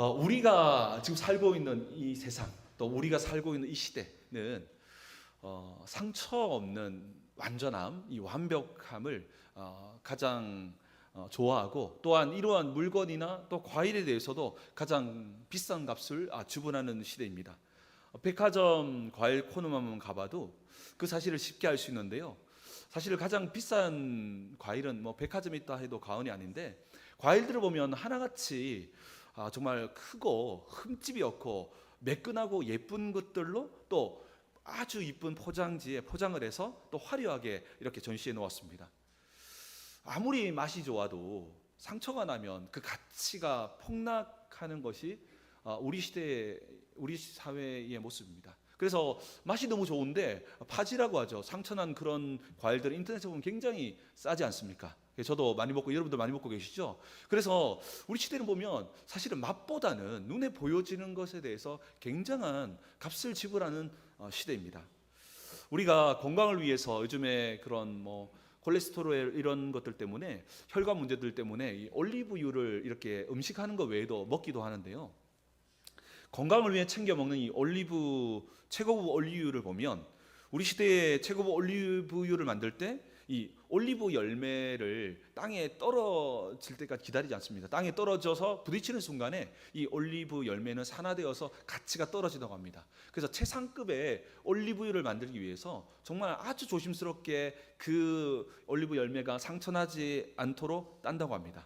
우리가 지금 살고 있는 이 세상, 또 우리가 살고 있는 이 시대는 상처 없는 완전함, 이 완벽함을 가장 좋아하고, 또한 이러한 물건이나 또 과일에 대해서도 가장 비싼 값을 지불하는 시대입니다. 백화점 과일 코너만 가봐도 그 사실을 쉽게 알 수 있는데요. 사실 가장 비싼 과일은 백화점에 있다 해도 과언이 아닌데, 과일들을 보면 하나같이 정말 크고 흠집이 없고 매끈하고 예쁜 것들로 또 아주 이쁜 포장지에 포장을 해서 또 화려하게 이렇게 전시해 놓았습니다. 아무리 맛이 좋아도 상처가 나면 그 가치가 폭락하는 것이 우리 시대의, 우리 사회의 모습입니다. 그래서 맛이 너무 좋은데 파지라고 하죠. 상처난 그런 과일들 인터넷에 보면 굉장히 싸지 않습니까? 저도 많이 먹고 여러분도 많이 먹고 계시죠? 그래서 우리 시대를 보면 사실은 맛보다는 눈에 보여지는 것에 대해서 굉장한 값을 지불하는 시대입니다. 우리가 건강을 위해서 요즘에 그런 콜레스테롤 이런 것들 때문에, 혈관 문제들 때문에 이 올리브유를 이렇게 음식하는 것 외에도 먹기도 하는데요. 건강을 위해 챙겨 먹는 이 최고급 올리브유를 보면, 우리 시대의 최고급 올리브유를 만들 때 이 올리브 열매를 땅에 떨어질 때까지 기다리지 않습니다. 땅에 떨어져서 부딪히는 순간에 이 올리브 열매는 산화되어서 가치가 떨어진다고 합니다. 그래서 최상급의 올리브유를 만들기 위해서 정말 아주 조심스럽게 그 올리브 열매가 상처나지 않도록 딴다고 합니다.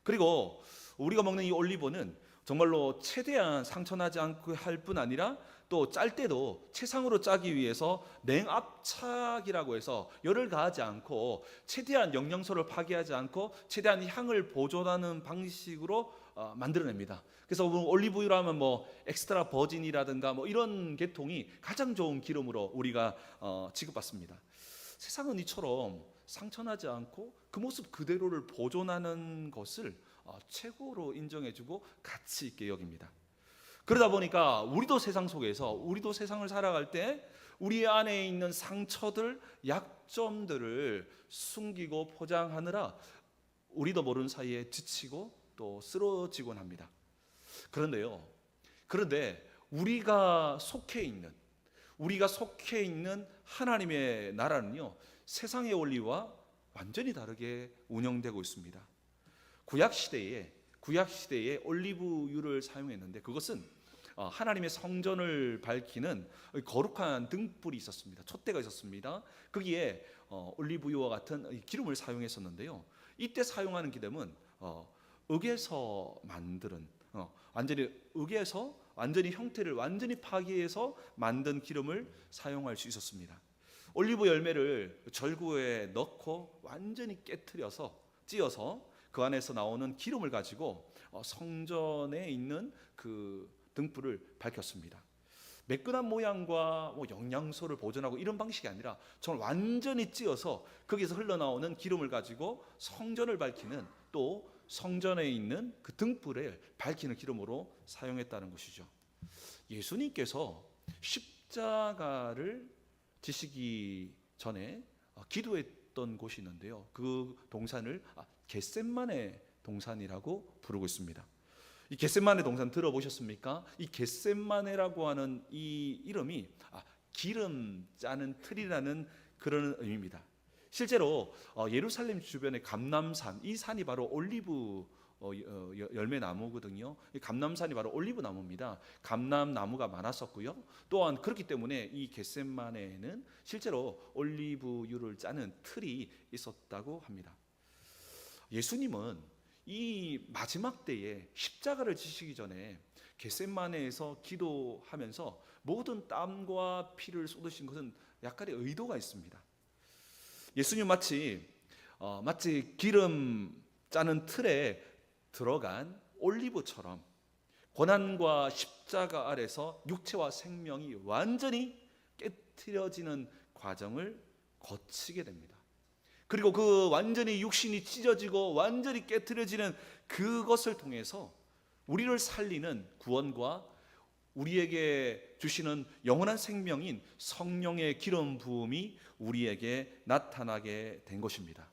그리고 우리가 먹는 이 올리브는 정말로 최대한 상처나지 않고 할 뿐 아니라 또 짤 때도 최상으로 짜기 위해서 냉압착이라고 해서 열을 가하지 않고 최대한 영양소를 파괴하지 않고 최대한 향을 보존하는 방식으로 만들어냅니다. 그래서 올리브유라면 엑스트라 버진이라든가 이런 계통이 가장 좋은 기름으로 우리가 취급받습니다. 세상은 이처럼 상처나지 않고 그 모습 그대로를 보존하는 것을 최고로 인정해주고 가치 있게 여깁니다. 그러다 보니까 우리도 세상 속에서, 우리도 세상을 살아갈 때 우리 안에 있는 상처들, 약점들을 숨기고 포장하느라 우리도 모르는 사이에 지치고 또 쓰러지곤 합니다. 그런데 우리가 속해 있는 하나님의 나라는요, 세상의 원리와 완전히 다르게 운영되고 있습니다. 구약 시대에 올리브유를 사용했는데, 그것은 하나님의 성전을 밝히는 거룩한 등불이 있었습니다. 촛대가 있었습니다. 거기에 올리브유와 같은 기름을 사용했었는데요. 이때 사용하는 기름은 흙에서 만드는, 완전히 형태를 완전히 파괴해서 만든 기름을 사용할 수 있었습니다. 올리브 열매를 절구에 넣고 완전히 깨트려서 찧어서 그 안에서 나오는 기름을 가지고 성전에 있는 그 등불을 밝혔습니다. 매끈한 모양과 영양소를 보존하고 이런 방식이 아니라 정말 완전히 찧어서 거기서 흘러나오는 기름을 가지고 성전을 밝히는, 또 성전에 있는 그 등불을 밝히는 기름으로 사용했다는 것이죠. 예수님께서 십자가를 지시기 전에 기도했던 곳이 있는데요. 그 동산을 겟셋마네 동산이라고 부르고 있습니다. 이 겟셋마네 동산 들어보셨습니까? 이 겟셋마네라고 하는 이 이름이 기름 짜는 틀이라는 그런 의미입니다. 실제로 예루살렘 주변의 감람산, 이 산이 바로 올리브 열매 나무거든요. 이 감람산이 바로 올리브 나무입니다. 감람 나무가 많았었고요. 또한 그렇기 때문에 이 겟셋마네에는 실제로 올리브유를 짜는 틀이 있었다고 합니다. 예수님은 이 마지막 때에 십자가를 지시기 전에 겟셋마네에서 기도하면서 모든 땀과 피를 쏟으신 것은 약간의 의도가 있습니다. 예수님 마치 기름 짜는 틀에 들어간 올리브처럼 고난과 십자가 아래서 육체와 생명이 완전히 깨트려지는 과정을 거치게 됩니다. 그리고 그 완전히 육신이 찢어지고 완전히 깨트려지는 그것을 통해서 우리를 살리는 구원과 우리에게 주시는 영원한 생명인 성령의 기름 부음이 우리에게 나타나게 된 것입니다.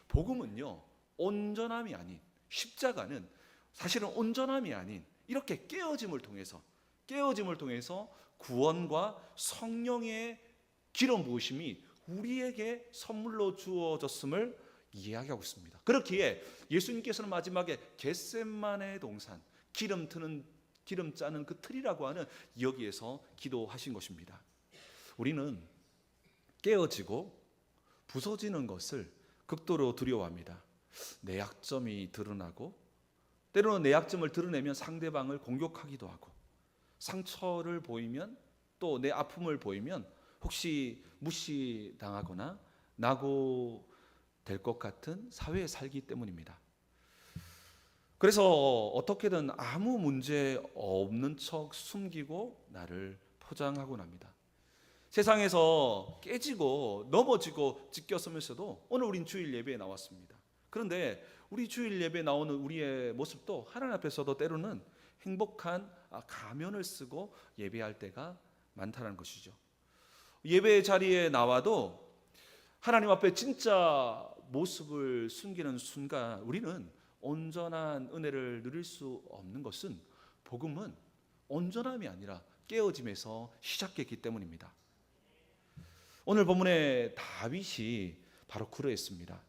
복음은요, 온전함이 아닌, 십자가는 사실은 온전함이 아닌 이렇게 깨어짐을 통해서 구원과 성령의 기름 부으심이 우리에게 선물로 주어졌음을 이야기하고 있습니다. 그렇기에 예수님께서는 마지막에 겟세마네 동산, 기름 짜는 그 틀이라고 하는 여기에서 기도하신 것입니다. 우리는 깨어지고 부서지는 것을 극도로 두려워합니다. 내 약점이 드러나고, 때로는 내 약점을 드러내면 상대방을 공격하기도 하고, 상처를 보이면, 또 내 아픔을 보이면 혹시 무시당하거나 낙오될 것 같은 사회에 살기 때문입니다. 그래서 어떻게든 아무 문제 없는 척 숨기고 나를 포장하곤 합니다. 세상에서 깨지고 넘어지고 찢겼으면서도 오늘 우린 주일 예배에 나왔습니다. 그런데 우리 주일 예배에 나오는 우리의 모습도 하나님 앞에서도 때로는 행복한 가면을 쓰고 예배할 때가 많다는 것이죠. 예배 자리에 나와도 하나님 앞에 진짜 모습을 숨기는 순간 우리는 온전한 은혜를 누릴 수 없는 것은, 복음은 온전함이 아니라 깨어짐에서 시작했기 때문입니다. 오늘 본문에 다윗이 바로 그러했습니다.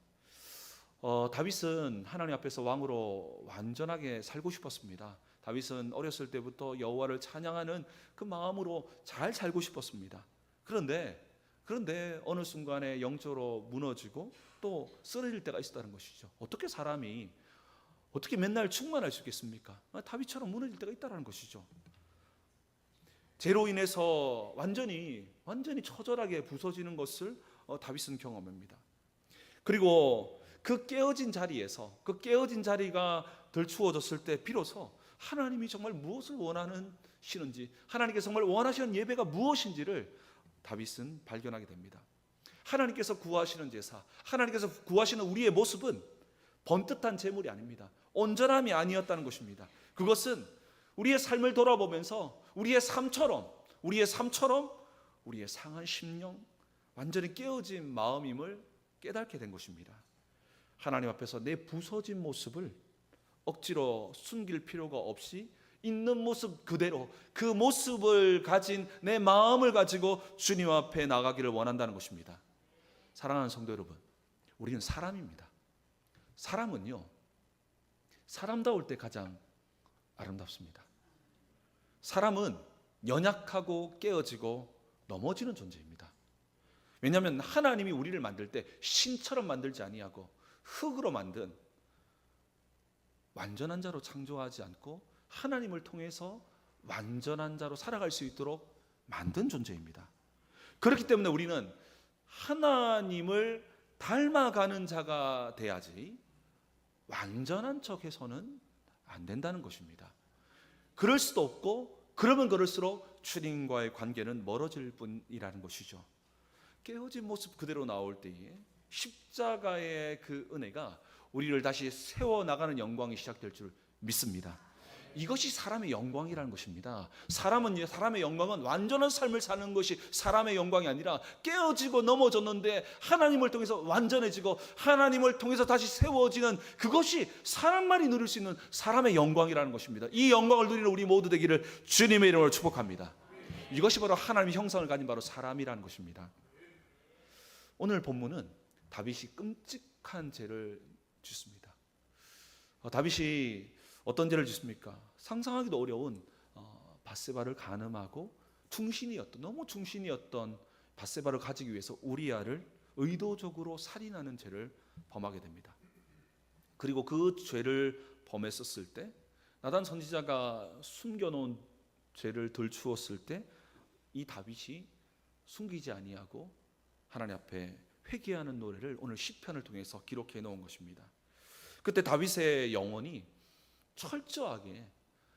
다윗은 하나님 앞에서 왕으로 완전하게 살고 싶었습니다. 다윗은 어렸을 때부터 여호와를 찬양하는 그 마음으로 잘 살고 싶었습니다. 그런데 어느 순간에 영적으로 무너지고 또 쓰러질 때가 있었다는 것이죠. 어떻게 맨날 충만할 수 있겠습니까? 다윗처럼 무너질 때가 있다는 것이죠. 죄로 인해서 완전히 처절하게 부서지는 것을 다윗은 경험합니다. 그리고 그 깨어진 자리가 덜추어졌을 때 비로소 하나님이 정말 무엇을 원하시는지, 하나님께서 정말 원하시는 예배가 무엇인지를 다윗은 발견하게 됩니다. 하나님께서 구하시는 제사, 하나님께서 구하시는 우리의 모습은 번듯한 제물이 아닙니다. 온전함이 아니었다는 것입니다. 그것은 우리의 삶을 돌아보면서 우리의 삶처럼 우리의 상한 심령, 완전히 깨어진 마음임을 깨닫게 된 것입니다. 하나님 앞에서 내 부서진 모습을 억지로 숨길 필요가 없이 있는 모습 그대로, 그 모습을 가진 내 마음을 가지고 주님 앞에 나가기를 원한다는 것입니다. 사랑하는 성도 여러분, 우리는 사람입니다. 사람은요, 사람다울 때 가장 아름답습니다. 사람은 연약하고 깨어지고 넘어지는 존재입니다. 왜냐하면 하나님이 우리를 만들 때 신처럼 만들지 아니하고 흙으로 만든 완전한 자로 창조하지 않고 하나님을 통해서 완전한 자로 살아갈 수 있도록 만든 존재입니다. 그렇기 때문에 우리는 하나님을 닮아가는 자가 돼야지 완전한 척해서는 안 된다는 것입니다. 그럴 수도 없고, 그러면 그럴수록 주님과의 관계는 멀어질 뿐이라는 것이죠. 깨어진 모습 그대로 나올 때에 십자가의 그 은혜가 우리를 다시 세워나가는 영광이 시작될 줄 믿습니다. 이것이 사람의 영광이라는 것입니다. 사람의 영광은 완전한 삶을 사는 것이 사람의 영광이 아니라 깨어지고 넘어졌는데 하나님을 통해서 완전해지고 하나님을 통해서 다시 세워지는 그것이 사람만이 누릴 수 있는 사람의 영광이라는 것입니다. 이 영광을 누리는 우리 모두 되기를 주님의 이름으로 축복합니다. 이것이 바로 하나님의 형상을 가진 바로 사람이라는 것입니다. 오늘 본문은 다윗이 끔찍한 죄를 짓습니다. 다윗이 어떤 죄를 짓습니까? 상상하기도 어려운 밧세바를 간음하고 너무 충신이었던 밧세바를 가지기 위해서 우리아를 의도적으로 살인하는 죄를 범하게 됩니다. 그리고 그 죄를 범했었을 때 나단 선지자가 숨겨놓은 죄를 덜추었을 때 이 다윗이 숨기지 아니하고 하나님 앞에 회개하는 노래를 오늘 시편을 통해서 기록해 놓은 것입니다. 그때 다윗의 영혼이 철저하게,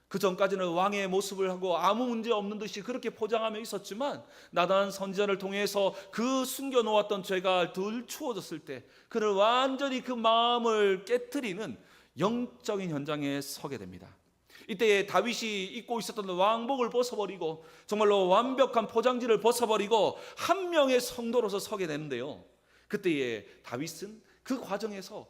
그 전까지는 왕의 모습을 하고 아무 문제 없는 듯이 그렇게 포장하며 있었지만 나단 선지자를 통해서 그 숨겨놓았던 죄가 덜 추워졌을 때 그를 완전히 그 마음을 깨트리는 영적인 현장에 서게 됩니다. 이때에 다윗이 입고 있었던 왕복을 벗어버리고 정말로 완벽한 포장지를 벗어버리고 한 명의 성도로서 서게 되는데요, 그때에 다윗은 그 과정에서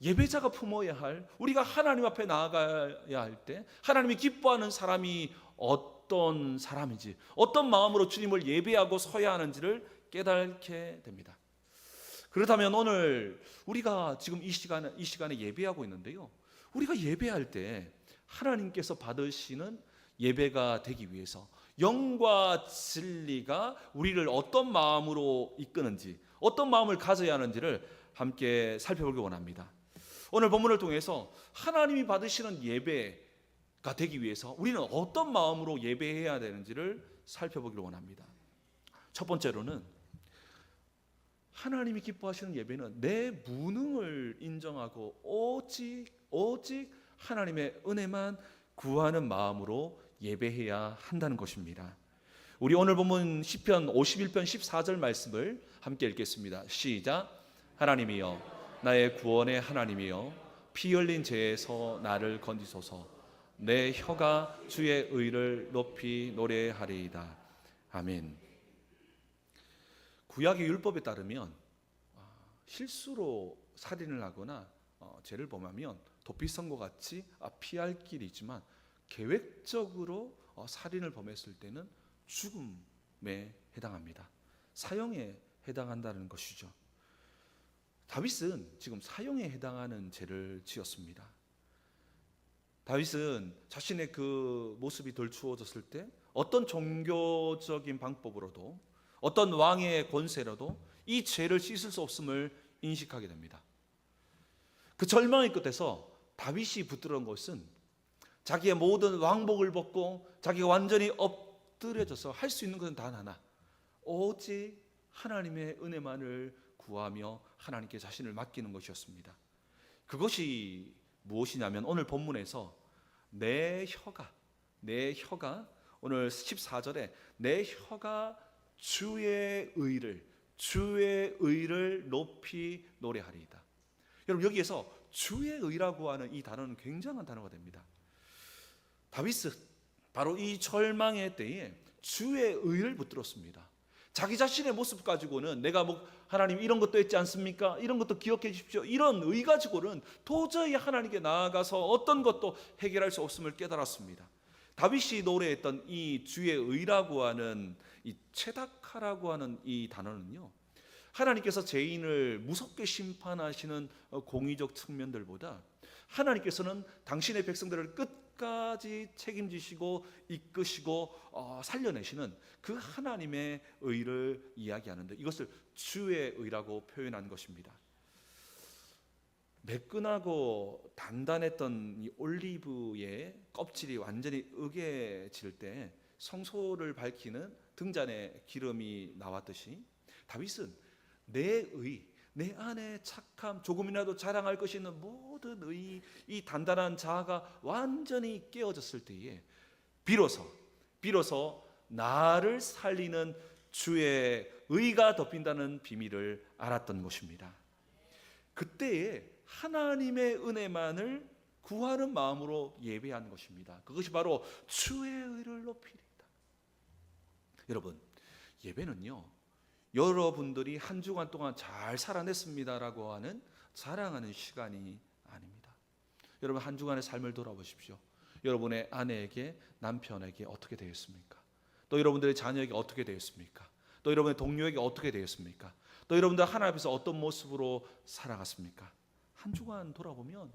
예배자가 품어야 할, 우리가 하나님 앞에 나아가야 할 때 하나님이 기뻐하는 사람이 어떤 사람인지, 어떤 마음으로 주님을 예배하고 서야 하는지를 깨닫게 됩니다. 그렇다면 오늘 우리가 지금 이 시간에 예배하고 있는데요, 우리가 예배할 때 하나님께서 받으시는 예배가 되기 위해서 영과 진리가 우리를 어떤 마음으로 이끄는지, 어떤 마음을 가져야 하는지를 함께 살펴보기 원합니다. 오늘 본문을 통해서 하나님이 받으시는 예배가 되기 위해서 우리는 어떤 마음으로 예배해야 되는지를 살펴보기를 원합니다. 첫 번째로는 하나님이 기뻐하시는 예배는 내 무능을 인정하고 오직 하나님의 은혜만 구하는 마음으로 예배해야 한다는 것입니다. 우리 오늘 본문 시편 51편 14절 말씀을 함께 읽겠습니다. 시작. 하나님이여 나의 구원의 하나님이여 피 흘린 죄에서 나를 건지소서. 내 혀가 주의 의를 높이 노래하리이다. 아멘. 구약의 율법에 따르면 실수로 살인을 하거나 죄를 범하면 도피성과 같이 피할 길이 있지만 계획적으로 살인을 범했을 때는 죽음에 해당합니다. 사형에 해당한다는 것이죠. 다윗은 지금 사형에 해당하는 죄를 지었습니다. 다윗은 자신의 그 모습이 덜 추워졌을 때 어떤 종교적인 방법으로도, 어떤 왕의 권세로도 이 죄를 씻을 수 없음을 인식하게 됩니다. 그 절망의 끝에서 다윗이 붙들은 것은 자기의 모든 왕복을 벗고 자기가 완전히 엎드려져서 할 수 있는 것은 단 하나, 오직 하나님의 은혜만을 구하며 하나님께 자신을 맡기는 것이었습니다. 그것이 무엇이냐면 오늘 본문에서 내 혀가 오늘 14절에 내 혀가 주의 의를 높이 노래하리이다. 여러분, 여기에서 주의 의라고 하는 이 단어는 굉장한 단어가 됩니다. 다윗은 바로 이 절망의 때에 주의 의를 붙들었습니다. 자기 자신의 모습 가지고는 내가 하나님 이런 것도 했지 않습니까? 이런 것도 기억해 주십시오. 이런 의 가지고는 도저히 하나님께 나아가서 어떤 것도 해결할 수 없음을 깨달았습니다. 다윗이 노래했던 이 주의 의라고 하는 이 체다카라고 하는 이 단어는요, 하나님께서 죄인을 무섭게 심판하시는 공의적 측면들보다 하나님께서는 당신의 백성들을 끝까지 책임지시고 이끄시고 살려내시는 그 하나님의 의를 이야기하는데, 이것을 주의 의라고 표현한 것입니다. 매끈하고 단단했던 이 올리브의 껍질이 완전히 으개질 때 성소를 밝히는 등잔에 기름이 나왔듯이 다윗은 내 안에 착함, 조금이라도 자랑할 것이 있는 모든 이 단단한 자아가 완전히 깨어졌을 때에 비로소 나를 살리는 주의 의가 덮인다는 비밀을 알았던 것입니다. 그때에 하나님의 은혜만을 구하는 마음으로 예배하는 것입니다. 그것이 바로 주의 의를 높이리다. 여러분, 예배는요, 여러분들이 한 주간 동안 잘 살아냈습니다라고 하는 자랑하는 시간이 아닙니다. 여러분, 한 주간의 삶을 돌아보십시오. 여러분의 아내에게, 남편에게 어떻게 되었습니까? 또 여러분들의 자녀에게 어떻게 되었습니까? 또 여러분의 동료에게 어떻게 되었습니까? 또 여러분들 하나님 앞에서 어떤 모습으로 살아갔습니까? 한 주간 돌아보면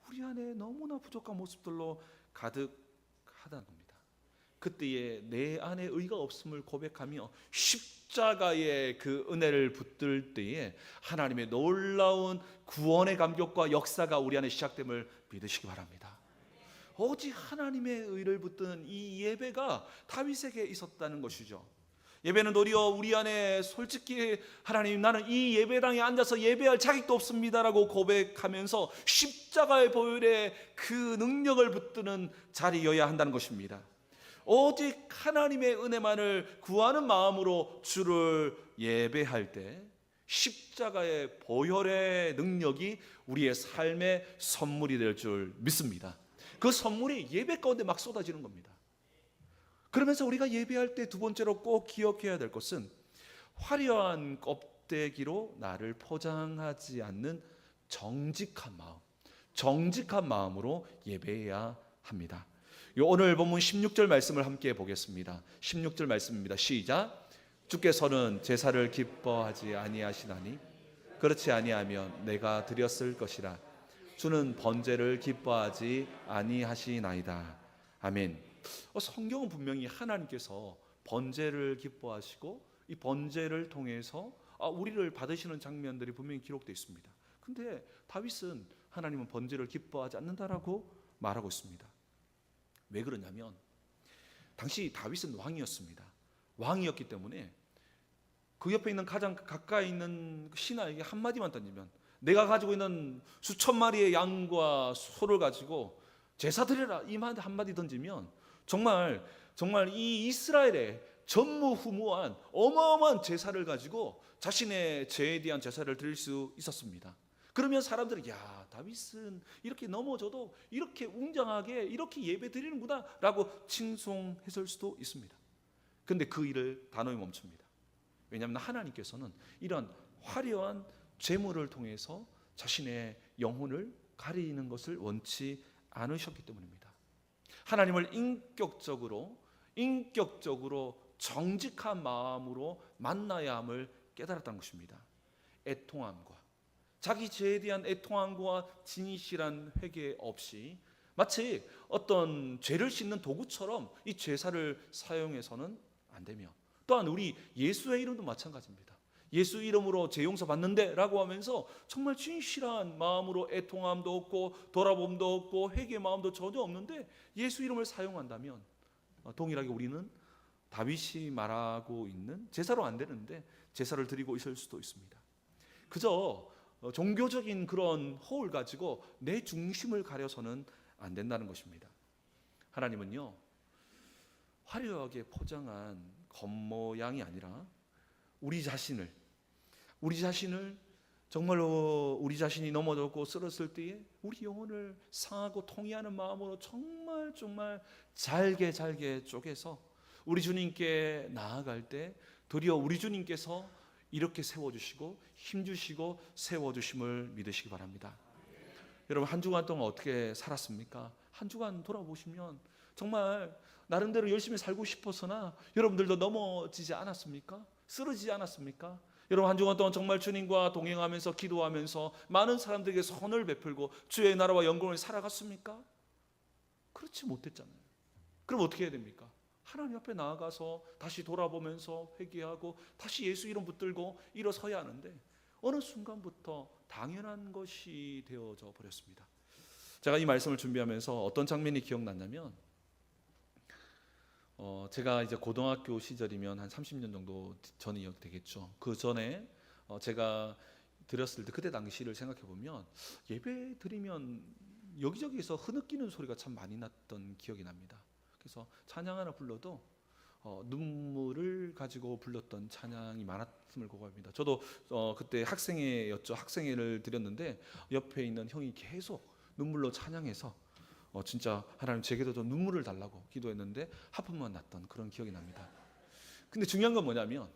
우리 안에 너무나 부족한 모습들로 가득하다는 겁니다. 그때에 내 안에 의가 없음을 고백하며 십자가의 그 은혜를 붙들 때에 하나님의 놀라운 구원의 감격과 역사가 우리 안에 시작됨을 믿으시기 바랍니다. 오직 하나님의 의를 붙드는 이 예배가 다윗에게 있었다는 것이죠. 예배는 도리어 우리 안에 솔직히 하나님, 나는 이 예배당에 앉아서 예배할 자격도 없습니다라고 고백하면서 십자가의 보혈의 그 능력을 붙드는 자리여야 한다는 것입니다. 오직 하나님의 은혜만을 구하는 마음으로 주를 예배할 때 십자가의 보혈의 능력이 우리의 삶의 선물이 될 줄 믿습니다. 그 선물이 예배 가운데 막 쏟아지는 겁니다. 그러면서 우리가 예배할 때 두 번째로 꼭 기억해야 될 것은 화려한 껍데기로 나를 포장하지 않는 정직한 마음, 정직한 마음으로 예배해야 합니다. 오늘 본문 16절 말씀을 함께 보겠습니다. 16절 말씀입니다. 시작. 주께서는 제사를 기뻐하지 아니하시나니 그렇지 아니하면 내가 드렸을 것이라. 주는 번제를 기뻐하지 아니하시나이다. 아멘. 성경은 분명히 하나님께서 번제를 기뻐하시고 이 번제를 통해서 우리를 받으시는 장면들이 분명히 기록되어 있습니다. 근데 다윗은 하나님은 번제를 기뻐하지 않는다라고 말하고 있습니다. 왜 그러냐면 당시 다윗은 왕이었습니다. 왕이었기 때문에 그 옆에 있는 가장 가까이 있는 신하에게 한마디만 던지면, 내가 가지고 있는 수천 마리의 양과 소를 가지고 제사 드려라, 이 한마디 던지면 정말 이 이스라엘의 전무후무한 어마어마한 제사를 가지고 자신의 죄에 대한 제사를 드릴 수 있었습니다. 그러면 사람들이 야, 다윗은 이렇게 넘어져도 이렇게 웅장하게 이렇게 예배 드리는구나 라고 칭송했을 수도 있습니다. 근데 그 일을 단호히 멈춥니다. 왜냐하면 하나님께서는 이런 화려한 제물을 통해서 자신의 영혼을 가리는 것을 원치 않으셨기 때문입니다. 하나님을 인격적으로 정직한 마음으로 만나야 함을 깨달았다는 것입니다. 애통함과 자기 죄에 대한 애통함과 진실한 회개 없이 마치 어떤 죄를 씻는 도구처럼 이 제사를 사용해서는 안 되며, 또한 우리 예수의 이름도 마찬가지입니다. 예수 이름으로 죄 용서 받는데 라고 하면서 정말 진실한 마음으로 애통함도 없고 돌아봄도 없고 회개의 마음도 전혀 없는데 예수 이름을 사용한다면 동일하게 우리는 다윗이 말하고 있는 제사로 안 되는데 제사를 드리고 있을 수도 있습니다. 그저 종교적인 그런 허울 가지고 내 중심을 가려서는 안 된다는 것입니다. 하나님은요, 화려하게 포장한 겉모양이 아니라 우리 자신을 정말로 우리 자신이 넘어졌고 쓰러졌을 때에 우리 영혼을 상하고 통회하는 마음으로 정말 잘게 쪼개서 우리 주님께 나아갈 때 도리어 우리 주님께서 이렇게 세워주시고 힘주시고 세워주심을 믿으시기 바랍니다. 여러분, 한 주간 동안 어떻게 살았습니까? 한 주간 돌아보시면 정말 나름대로 열심히 살고 싶어서나 여러분들도 넘어지지 않았습니까? 쓰러지지 않았습니까? 여러분, 한 주간 동안 정말 주님과 동행하면서 기도하면서 많은 사람들에게 선을 베풀고 주의 나라와 영광을 살아갔습니까? 그렇지 못했잖아요. 그럼 어떻게 해야 됩니까? 하나님 앞에 나아가서 다시 돌아보면서 회개하고 다시 예수 이름 붙들고 일어서야 하는데 어느 순간부터 당연한 것이 되어져 버렸습니다. 제가 이 말씀을 준비하면서 어떤 장면이 기억났냐면 제가 이제 고등학교 시절이면 한 30년 정도 전이 되겠죠. 그 전에 제가 드렸을 때 그때 당시를 생각해 보면 예배 드리면 여기저기서 흐느끼는 소리가 참 많이 났던 기억이 납니다. 그래서 찬양 하나 불러도 눈물을 가지고 불렀던 찬양이 많았음을 고백합니다. 저도 그때 학생회였죠. 학생회를 드렸는데 옆에 있는 형이 계속 눈물로 찬양해서 진짜 하나님 제게도 좀 눈물을 달라고 기도했는데 하품만 났던 그런 기억이 납니다. 근데 중요한 건 뭐냐면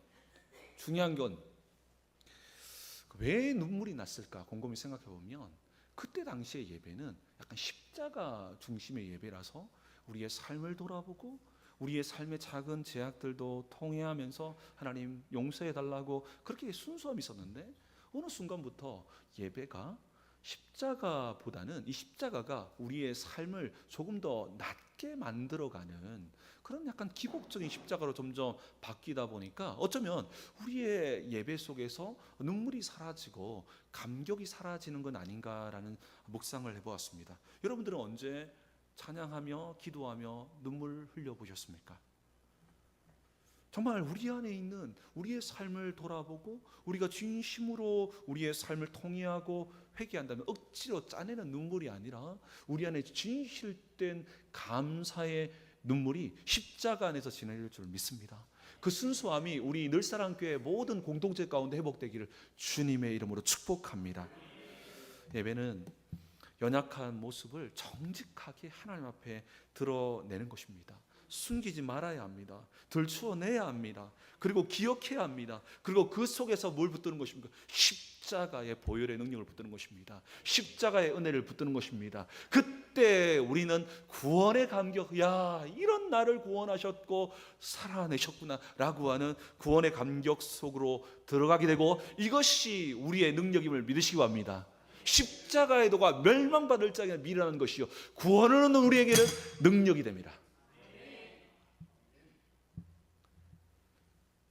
왜 눈물이 났을까 곰곰이 생각해 보면 그때 당시의 예배는 약간 십자가 중심의 예배라서 우리의 삶을 돌아보고 우리의 삶의 작은 제약들도 통회하면서 하나님 용서해 달라고 그렇게 순수함이 있었는데 어느 순간부터 예배가 십자가보다는 이 십자가가 우리의 삶을 조금 더 낮게 만들어가는 그런 약간 기복적인 십자가로 점점 바뀌다 보니까 어쩌면 우리의 예배 속에서 눈물이 사라지고 감격이 사라지는 건 아닌가라는 묵상을 해보았습니다. 여러분들은 언제 찬양하며 기도하며 눈물 흘려보셨습니까? 정말 우리 안에 있는 우리의 삶을 돌아보고 우리가 진심으로 우리의 삶을 통회하고 회개한다면 억지로 짜내는 눈물이 아니라 우리 안에 진실된 감사의 눈물이 십자가 안에서 지내릴 줄 믿습니다. 그 순수함이 우리 늘사랑교회 모든 공동체 가운데 회복되기를 주님의 이름으로 축복합니다. 예배는 연약한 모습을 정직하게 하나님 앞에 드러내는 것입니다. 숨기지 말아야 합니다. 들추어내야 합니다. 그리고 기억해야 합니다. 그리고 그 속에서 뭘 붙드는 것입니까? 십자가의 보혈의 능력을 붙드는 것입니다. 십자가의 은혜를 붙드는 것입니다. 그때 우리는 구원의 감격, 야, 이런 나를 구원하셨고 살아내셨구나 라고 하는 구원의 감격 속으로 들어가게 되고, 이것이 우리의 능력임을 믿으시기 바랍니다. 십자가의 도가 멸망받을 자에게 미련한 것이요 구원을 얻는 우리에게는 능력이 됩니다.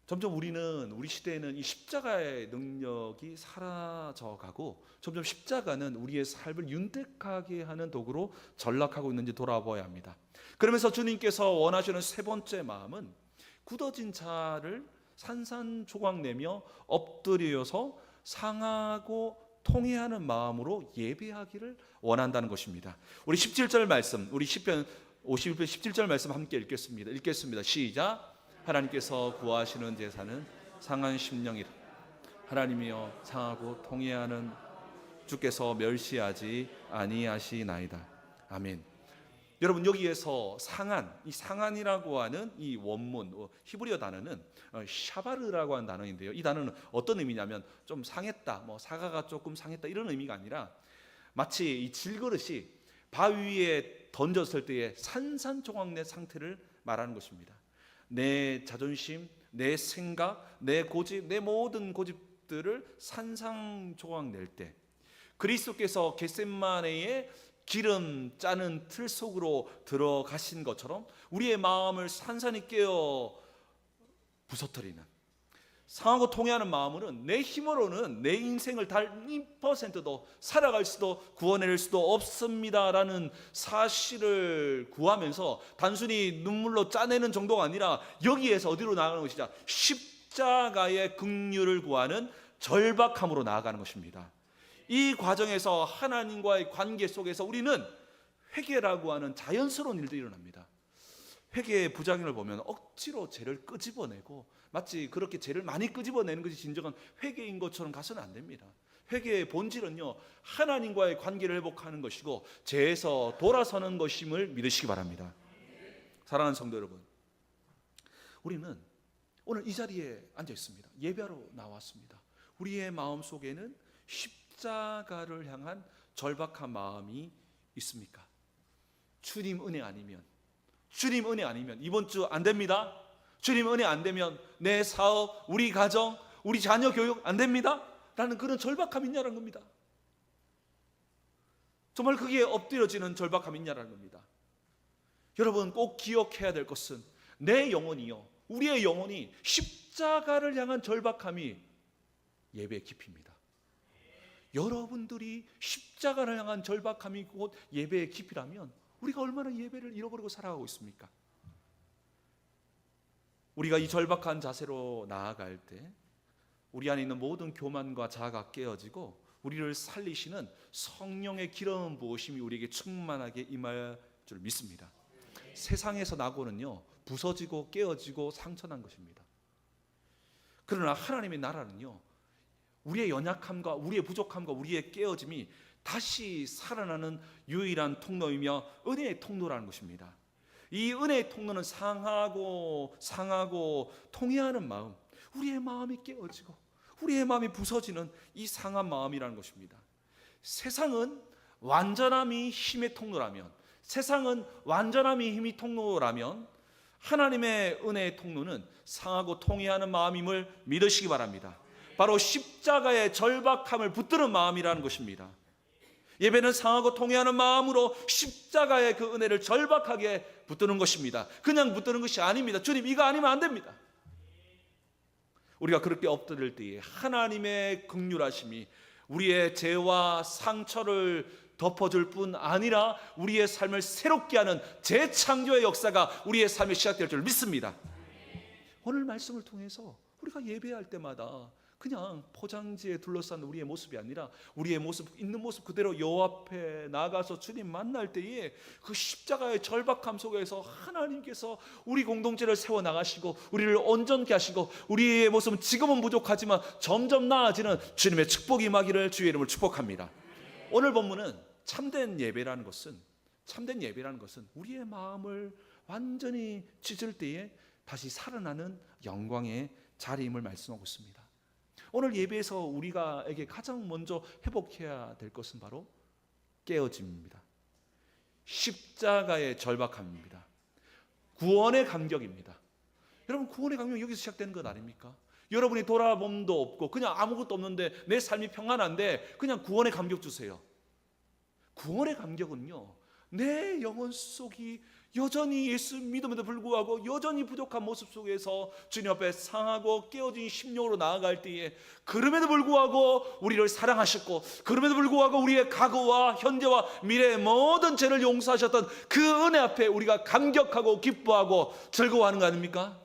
점점 우리 시대에는 이 십자가의 능력이 사라져가고, 점점 십자가는 우리의 삶을 윤택하게 하는 도구로 전락하고 있는지 돌아보아야 합니다. 그러면서 주님께서 원하시는 세 번째 마음은 굳어진 자를 산산조각 내며 엎드려서 상하고 통회하는 마음으로 예배하기를 원한다는 것입니다. 우리 17절 말씀, 우리 시편 51편 17절 말씀 함께 읽겠습니다. 시작. 하나님께서 구하시는 제사는 상한 심령이라. 하나님이여 상하고 통회하는 주께서 멸시하지 아니하시나이다. 아멘. 여러분, 여기에서 상한, 이 상한이라고 하는 이 원문 히브리어 단어는 샤바르라고 하는 단어인데요. 이 단어는 어떤 의미냐면 좀 상했다, 사과가 조금 상했다 이런 의미가 아니라, 마치 이 질그릇이 바위에 던졌을 때의 산산조각낸 상태를 말하는 것입니다. 내 자존심, 내 생각, 내 고집, 내 모든 고집들을 산산조각 낼 때, 그리스도께서 겟세마네의 기름 짜는 틀 속으로 들어가신 것처럼 우리의 마음을 산산히 깨어 부서뜨리는, 상하고 통회하는 마음으로는 내 힘으로는 내 인생을 단 1%도 살아갈 수도 구원할 수도 없습니다라는 사실을 구하면서 단순히 눈물로 짜내는 정도가 아니라, 여기에서 어디로 나아가는 것이냐, 십자가의 긍휼을 구하는 절박함으로 나아가는 것입니다. 이 과정에서 하나님과의 관계 속에서 우리는 회개라고 하는 자연스러운 일들이 일어납니다. 회개의 부작용을 보면 억지로 죄를 끄집어내고, 마치 그렇게 죄를 많이 끄집어내는 것이 진정한 회개인 것처럼 가서는 안 됩니다. 회개의 본질은요, 하나님과의 관계를 회복하는 것이고 죄에서 돌아서는 것임을 믿으시기 바랍니다. 사랑하는 성도 여러분, 우리는 오늘 이 자리에 앉아 있습니다. 예배하러 나왔습니다. 우리의 마음 속에는 십자가를 향한 절박한 마음이 있습니까? 주님 은혜 아니면 이번 주 안 됩니다. 주님 은혜 안 되면 내 사업, 우리 가정, 우리 자녀 교육 안 됩니다 라는 그런 절박함이 있냐는 겁니다. 정말 그게 엎드려지는 절박함이 있냐는 겁니다. 여러분, 꼭 기억해야 될 것은 내 영혼이요, 우리의 영혼이 십자가를 향한 절박함이 예배의 깊이입니다. 여러분들이 십자가를 향한 절박함이 곧 예배의 깊이라면 우리가 얼마나 예배를 잃어버리고 살아가고 있습니까? 우리가 이 절박한 자세로 나아갈 때 우리 안에 있는 모든 교만과 자아가 깨어지고 우리를 살리시는 성령의 기름 부으심이 우리에게 충만하게 임할 줄 믿습니다. 세상에서 나고는요, 부서지고 깨어지고 상처난 것입니다. 그러나 하나님의 나라는요, 우리의 연약함과 우리의 부족함과 우리의 깨어짐이 다시 살아나는 유일한 통로이며 은혜의 통로라는 것입니다. 이 은혜의 통로는 상하고 통회하는 마음, 우리의 마음이 깨어지고 우리의 마음이 부서지는 이 상한 마음이라는 것입니다. 세상은 완전함이 힘의 통로라면, 세상은 완전함이 힘의 통로라면 하나님의 은혜의 통로는 상하고 통회하는 마음임을 믿으시기 바랍니다. 바로 십자가의 절박함을 붙드는 마음이라는 것입니다. 예배는 상하고 통회하는 마음으로 십자가의 그 은혜를 절박하게 붙드는 것입니다. 그냥 붙드는 것이 아닙니다. 주님, 이거 아니면 안 됩니다. 우리가 그렇게 엎드릴 때에 하나님의 긍휼하심이 우리의 죄와 상처를 덮어줄 뿐 아니라 우리의 삶을 새롭게 하는 재창조의 역사가 우리의 삶에 시작될 줄 믿습니다. 오늘 말씀을 통해서 우리가 예배할 때마다 그냥 포장지에 둘러싼 우리의 모습이 아니라 우리의 모습, 있는 모습 그대로 여호와 앞에 나가서 주님 만날 때에 그 십자가의 절박함 속에서 하나님께서 우리 공동체를 세워나가시고 우리를 온전케 하시고 우리의 모습은 지금은 부족하지만 점점 나아지는 주님의 축복이 임하기를 주의 이름으로 축복합니다. 오늘 본문은 참된 예배라는 것은 우리의 마음을 완전히 찢을 때에 다시 살아나는 영광의 자리임을 말씀하고 있습니다. 오늘 예배에서 우리가에게 가장 먼저 회복해야 될 것은 바로 깨어짐입니다. 십자가의 절박함입니다. 구원의 감격입니다. 여러분, 구원의 감격이 여기서 시작되는 것 아닙니까? 여러분이 돌아봄도 없고 그냥 아무것도 없는데 내 삶이 평안한데 그냥 구원의 감격 주세요. 구원의 감격은요, 내 영혼 속이 여전히 예수 믿음에도 불구하고 여전히 부족한 모습 속에서 주님 앞에 상하고 깨어진 심령으로 나아갈 때에, 그럼에도 불구하고 우리를 사랑하셨고 그럼에도 불구하고 우리의 과거와 현재와 미래의 모든 죄를 용서하셨던 그 은혜 앞에 우리가 감격하고 기뻐하고 즐거워하는 거 아닙니까?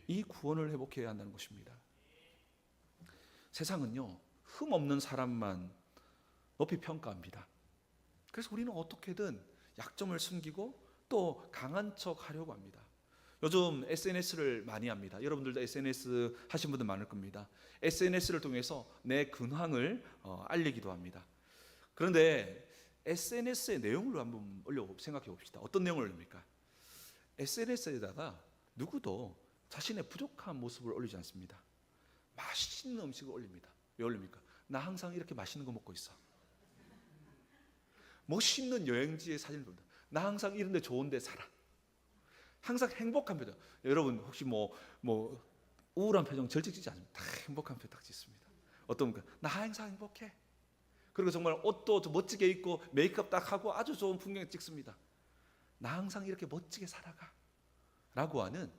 이 구원을 회복해야 한다는 것입니다. 세상은요, 흠없는 사람만 높이 평가합니다. 그래서 우리는 어떻게든 약점을 숨기고 또 강한 척 하려고 합니다. 요즘 SNS를 많이 합니다. 여러분들도 SNS 하신 분들 많을 겁니다. SNS를 통해서 내 근황을 알리기도 합니다. 그런데 SNS의 내용을 한번 생각해 봅시다. 어떤 내용을 올립니까? SNS에다가 누구도 자신의 부족한 모습을 올리지 않습니다. 맛있는 음식을 올립니다. 왜 올립니까? 나 항상 이렇게 맛있는 거 먹고 있어. 멋있는 여행지의 사진을 본다. 나 항상 이런 데 좋은 데 살아. 항상 행복한 표정. 여러분 혹시 뭐 우울한 표정 절대 짓지 않습니다. 다 행복한 표정 딱 짓습니다. 어떤가? 나 항상 행복해. 그리고 정말 옷도 멋지게 입고 메이크업 딱 하고 아주 좋은 풍경 찍습니다. 나 항상 이렇게 멋지게 살아가 라고 하는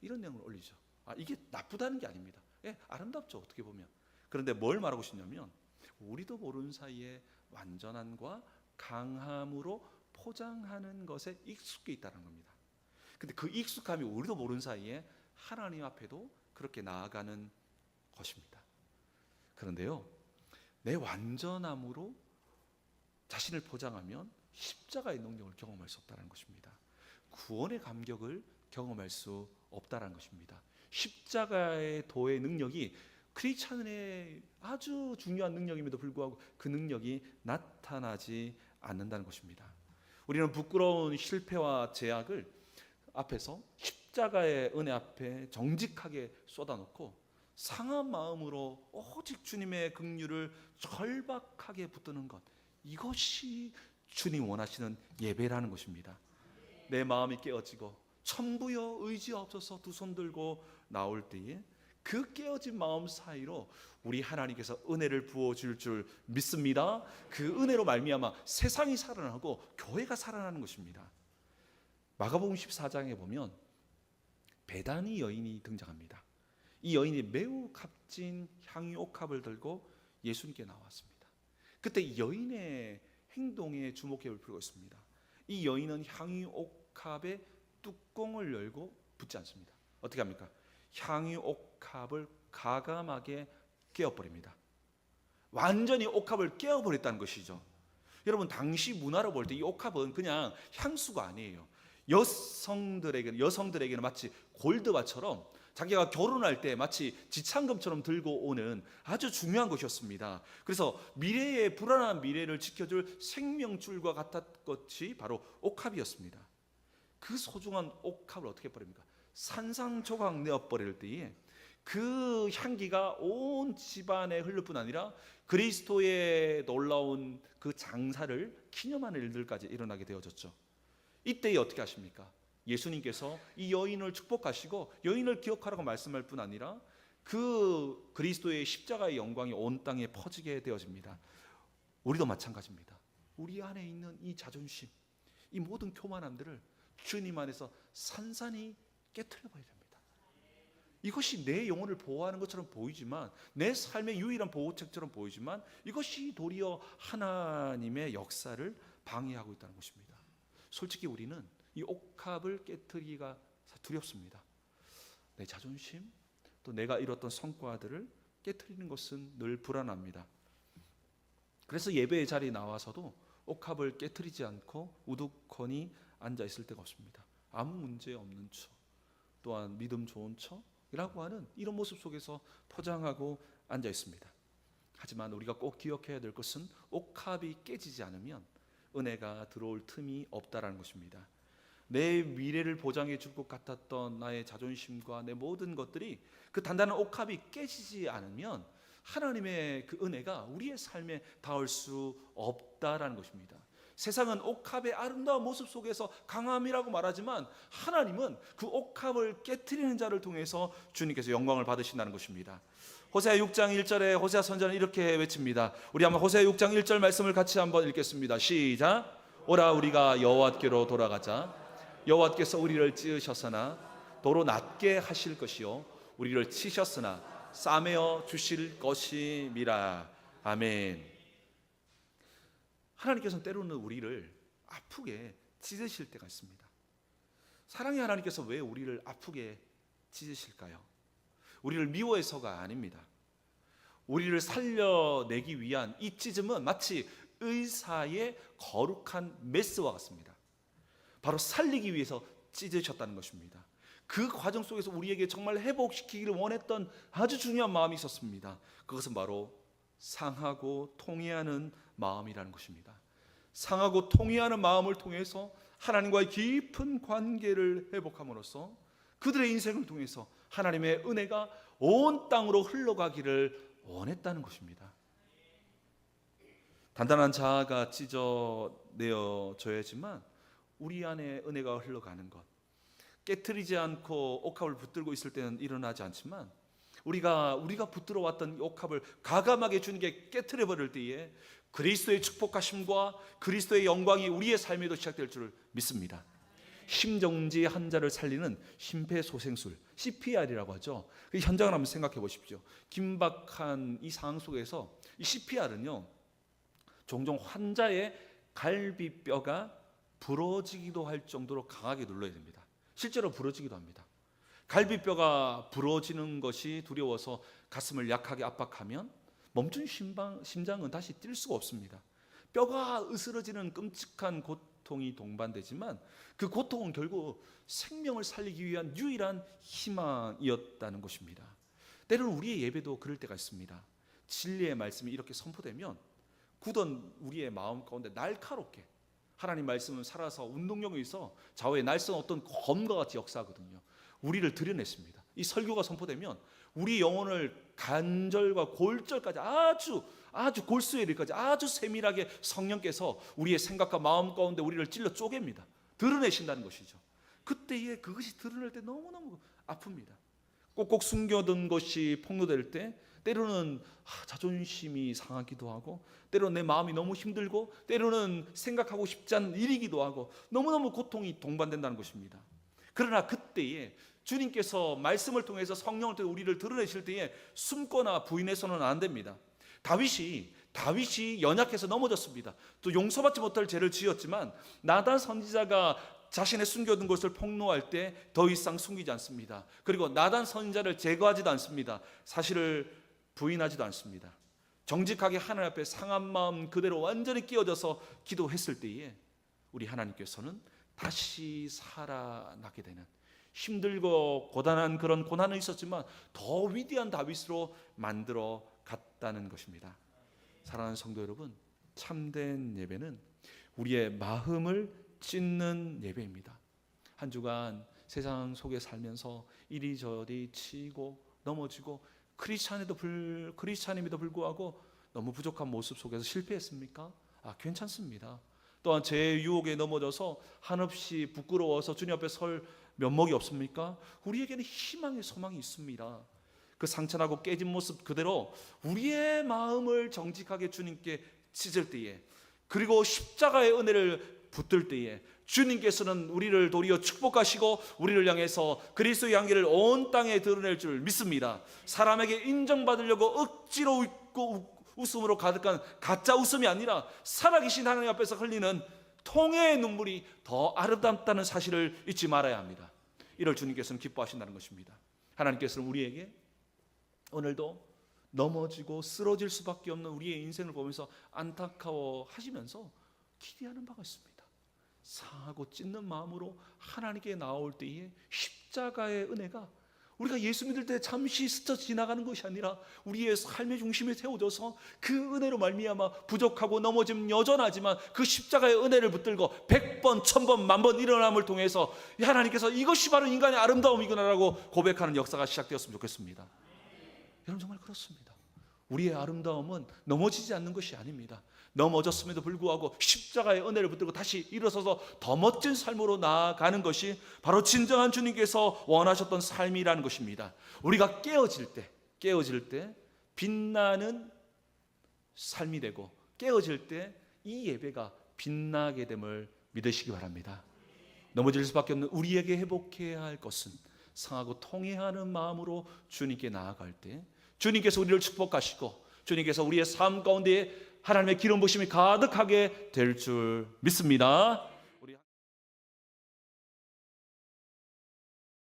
이런 내용을 올리죠. 이게 나쁘다는 게 아닙니다. 예, 아름답죠, 어떻게 보면. 그런데 뭘 말하고 싶냐면, 우리도 모르는 사이에 완전함과 강함으로 포장하는 것에 익숙해 있다는 겁니다. 근데 그 익숙함이 우리도 모르는 사이에 하나님 앞에도 그렇게 나아가는 것입니다. 그런데요, 내 완전함으로 자신을 포장하면 십자가의 능력을 경험할 수 없다는 것입니다. 구원의 감격을 경험할 수 없다는 것입니다. 십자가의 도의 능력이 크리스찬의 아주 중요한 능력임에도 불구하고 그 능력이 나타나지 않는다는 것입니다. 우리는 부끄러운 실패와 제약을 앞에서 십자가의 은혜 앞에 정직하게 쏟아놓고 상한 마음으로 오직 주님의 긍휼을 절박하게 붙드는 것, 이것이 주님 원하시는 예배라는 것입니다. 내 마음이 깨어지고 천부여 의지없어서 두 손 들고 나올 때에 그 깨어진 마음 사이로 우리 하나님께서 은혜를 부어줄 줄 믿습니다. 그 은혜로 말미암아 세상이 살아나고 교회가 살아나는 것입니다. 마가복음 14장에 보면 베다니 여인이 등장합니다. 이 여인이 매우 값진 향유 옥합을 들고 예수님께 나왔습니다. 그때 이 여인의 행동에 주목해 볼 필요가 있습니다. 이 여인은 향유 옥합의 뚜껑을 열고 붓지 않습니다. 어떻게 합니까? 향유 옥합을 가감하게 깨어버립니다. 완전히 옥합을 깨어버렸다는 것이죠. 여러분, 당시 문화로 볼 때 이 옥합은 그냥 향수가 아니에요. 여성들에게는 마치 골드바처럼 자기가 결혼할 때 마치 지참금처럼 들고 오는 아주 중요한 것이었습니다. 그래서 미래의 불안한 미래를 지켜줄 생명줄과 같았던 것이 바로 옥합이었습니다. 그 소중한 옥합을 어떻게 버립니까? 산산조각 내어버릴 때에 그 향기가 온 집안에 흘릴 뿐 아니라 그리스도의 놀라운 그 장사를 기념하는 일들까지 일어나게 되어졌죠. 이때에 어떻게 하십니까? 예수님께서 이 여인을 축복하시고 여인을 기억하라고 말씀할 뿐 아니라 그 그리스도의 십자가의 영광이 온 땅에 퍼지게 되어집니다. 우리도 마찬가지입니다. 우리 안에 있는 이 자존심, 이 모든 교만함들을 주님 안에서 산산히 깨트려버려야 됩니다. 이것이 내 영혼을 보호하는 것처럼 보이지만, 내 삶의 유일한 보호책처럼 보이지만, 이것이 도리어 하나님의 역사를 방해하고 있다는 것입니다. 솔직히 우리는 이 옥합을 깨트리기가 두렵습니다. 내 자존심, 또 내가 이뤘던 성과들을 깨트리는 것은 늘 불안합니다. 그래서 예배의 자리에 나와서도 옥합을 깨트리지 않고 우두커니 앉아 있을 때가 없습니다. 아무 문제 없는 척, 또한 믿음 좋은 척이라고 하는 이런 모습 속에서 포장하고 앉아 있습니다. 하지만 우리가 꼭 기억해야 될 것은 옥합이 깨지지 않으면 은혜가 들어올 틈이 없다라는 것입니다. 내 미래를 보장해 줄 것 같았던 나의 자존심과 내 모든 것들이 그 단단한 옥합이 깨지지 않으면 하나님의 그 은혜가 우리의 삶에 닿을 수 없다라는 것입니다. 세상은 옥합의 아름다운 모습 속에서 강함이라고 말하지만 하나님은 그 옥합을 깨트리는 자를 통해서 주님께서 영광을 받으신다는 것입니다. 호세아 6장 1절에 호세아 선지자는 이렇게 외칩니다. 우리 한번 호세아 6장 1절 말씀을 같이 한번 읽겠습니다. 시작. 오라 우리가 여호와께로 돌아가자. 여호와께서 우리를 찌으셨으나 도로 낮게 하실 것이요 우리를 치셨으나 싸매어 주실 것임이라. 아멘. 하나님께서는 때로는 우리를 아프게 찢으실 때가 있습니다. 사랑의 하나님께서 왜 우리를 아프게 찢으실까요? 우리를 미워해서가 아닙니다. 우리를 살려내기 위한 이 찢음은 마치 의사의 거룩한 메스와 같습니다. 바로 살리기 위해서 찢으셨다는 것입니다. 그 과정 속에서 우리에게 정말 회복시키기를 원했던 아주 중요한 마음이 있었습니다. 그것은 바로 상하고 통회하는 마음이라는 것입니다. 상하고 통회하는 마음을 통해서 하나님과의 깊은 관계를 회복함으로써 그들의 인생을 통해서 하나님의 은혜가 온 땅으로 흘러가기를 원했다는 것입니다. 단단한 자아가 찢어내어져야지만 우리 안에 은혜가 흘러가는 것, 깨트리지 않고 옥합을 붙들고 있을 때는 일어나지 않지만 우리가 붙들어 왔던 옥합을 과감하게 주님께 깨트려 버릴 때에 그리스도의 축복하심과 그리스도의 영광이 우리의 삶에도 시작될 줄 믿습니다. 심정지 환자를 살리는 심폐소생술 CPR이라고 하죠. 그 현장을 한번 생각해 보십시오. 긴박한 이 상황 속에서 이 CPR은요 종종 환자의 갈비뼈가 부러지기도 할 정도로 강하게 눌러야 됩니다. 실제로 부러지기도 합니다. 갈비뼈가 부러지는 것이 두려워서 가슴을 약하게 압박하면 멈춘 심장은 다시 뛸 수가 없습니다. 뼈가 으스러지는 끔찍한 고통이 동반되지만 그 고통은 결국 생명을 살리기 위한 유일한 희망이었다는 것입니다. 때로는 우리의 예배도 그럴 때가 있습니다. 진리의 말씀이 이렇게 선포되면 굳은 우리의 마음 가운데 날카롭게 하나님 말씀은 살아서 운동력이 있어 좌우에 날선 어떤 검과 같이 역사하거든요. 우리를 드러냈습니다. 이 설교가 선포되면 우리 영혼을 간절과 골절까지 아주 골수에 이르기까지 아주 세밀하게 성령께서 우리의 생각과 마음 가운데 우리를 찔러 쪼갭니다. 드러내신다는 것이죠. 그때에 그것이 드러날 때 너무너무 아픕니다. 꼭꼭 숨겨둔 것이 폭로될 때 때로는 자존심이 상하기도 하고 때로는 내 마음이 너무 힘들고 때로는 생각하고 싶지 않은 일이기도 하고 너무너무 고통이 동반된다는 것입니다. 그러나 그때에 주님께서 말씀을 통해서 성령을 통해 우리를 드러내실 때에 숨거나 부인해서는 안 됩니다. 다윗이 연약해서 넘어졌습니다. 또 용서받지 못할 죄를 지었지만 나단 선지자가 자신의 숨겨둔 것을 폭로할 때 더 이상 숨기지 않습니다. 그리고 나단 선지자를 제거하지도 않습니다. 사실을 부인하지도 않습니다. 정직하게 하나님 앞에 상한 마음 그대로 완전히 끼어져서 기도했을 때에 우리 하나님께서는 다시 살아나게 되는 힘들고 고단한 그런 고난은 있었지만 더 위대한 다윗으로 만들어 갔다는 것입니다. 사랑하는 성도 여러분, 참된 예배는 우리의 마음을 찢는 예배입니다. 한 주간 세상 속에 살면서 이리저리 치고 넘어지고 크리스찬임에도 불구하고 너무 부족한 모습 속에서 실패했습니까? 괜찮습니다. 또한 제 유혹에 넘어져서 한없이 부끄러워서 주님 앞에 설 면목이 없습니까? 우리에게는 희망의 소망이 있습니다. 그 상처나고 깨진 모습 그대로 우리의 마음을 정직하게 주님께 찢을 때에 그리고 십자가의 은혜를 붙들 때에 주님께서는 우리를 도리어 축복하시고 우리를 향해서 그리스도의 향기를 온 땅에 드러낼 줄 믿습니다. 사람에게 인정받으려고 억지로 웃고 웃음으로 가득한 가짜 웃음이 아니라 살아계신 하나님 앞에서 흘리는 통회의 눈물이 더 아름답다는 사실을 잊지 말아야 합니다. 이를 주님께서는 기뻐하신다는 것입니다. 하나님께서는 우리에게 오늘도 넘어지고 쓰러질 수밖에 없는 우리의 인생을 보면서 안타까워하시면서 기대하는 바가 있습니다. 상하고 찢는 마음으로 하나님께 나올 때에 십자가의 은혜가 우리가 예수 믿을 때 잠시 스쳐 지나가는 것이 아니라 우리의 삶의 중심에 세워져서 그 은혜로 말미암아 부족하고 넘어짐 여전하지만 그 십자가의 은혜를 붙들고 100번, 1000번, 10,000번 일어남을 통해서 하나님께서 이것이 바로 인간의 아름다움이구나라고 고백하는 역사가 시작되었으면 좋겠습니다. 여러분, 정말 그렇습니다. 우리의 아름다움은 넘어지지 않는 것이 아닙니다. 넘어졌음에도 불구하고 십자가의 은혜를 붙들고 다시 일어서서 더 멋진 삶으로 나아가는 것이 바로 진정한 주님께서 원하셨던 삶이라는 것입니다. 우리가 깨어질 때 빛나는 삶이 되고, 깨어질 때 이 예배가 빛나게 됨을 믿으시기 바랍니다. 넘어질 수밖에 없는 우리에게 회복해야 할 것은 상하고 통회하는 마음으로 주님께 나아갈 때 주님께서 우리를 축복하시고 주님께서 우리의 삶 가운데 하나님의 기름 부으심이 가득하게 될 줄 믿습니다.